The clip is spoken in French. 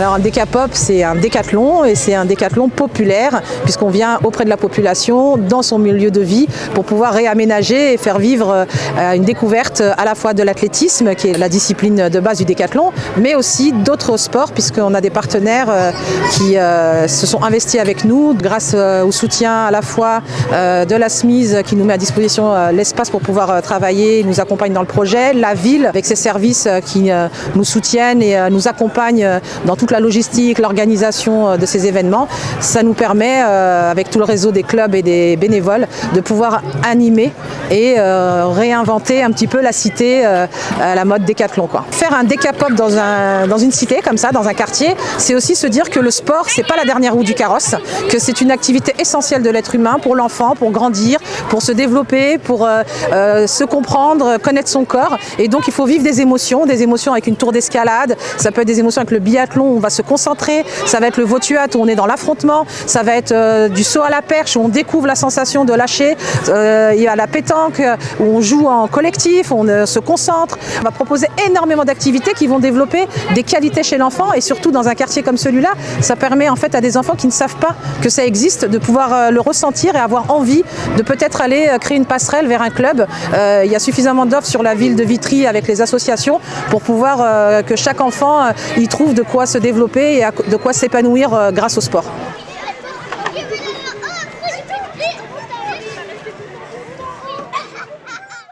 Alors un décapop, c'est un décathlon et c'est un décathlon populaire puisqu'on vient auprès de la population dans son milieu de vie pour pouvoir réaménager et faire vivre une découverte à la fois de l'athlétisme qui est la discipline de base du décathlon mais aussi d'autres sports puisqu'on a des partenaires qui se sont investis avec nous grâce au soutien à la fois de la SMIS qui nous met à disposition l'espace pour pouvoir travailler, nous accompagne dans le projet, la ville avec ses services qui nous soutiennent et nous accompagnent dans toute la logistique, l'organisation de ces événements. Ça nous permet, avec tout le réseau des clubs et des bénévoles, de pouvoir animer et réinventer un petit peu la cité à la mode décathlon, quoi. Faire un décapop dans une cité comme ça, dans un quartier, c'est aussi se dire que le sport, c'est pas la dernière roue du carrosse, que c'est une activité essentielle de l'être humain pour l'enfant, pour grandir, pour se développer, pour se comprendre, connaître son corps. Et donc il faut vivre des émotions avec une tour d'escalade, ça peut être des émotions avec le biathlon où on va se concentrer, ça va être le votuat où on est dans l'affrontement, ça va être du saut à la perche où on découvre la sensation de lâcher, il y a la pétanque où on joue en collectif, on se concentre. On va proposer énormément d'activités qui vont développer des qualités chez l'enfant et surtout dans un quartier comme celui-là, ça permet en fait à des enfants qui ne savent pas que ça existe de pouvoir le ressentir et avoir envie de peut-être aller créer une passerelle vers un club. Il y a suffisamment d'offres sur la ville de Vitry avec les associations pour pouvoir que chaque enfant y trouve de quoi se développer et de quoi s'épanouir grâce au sport.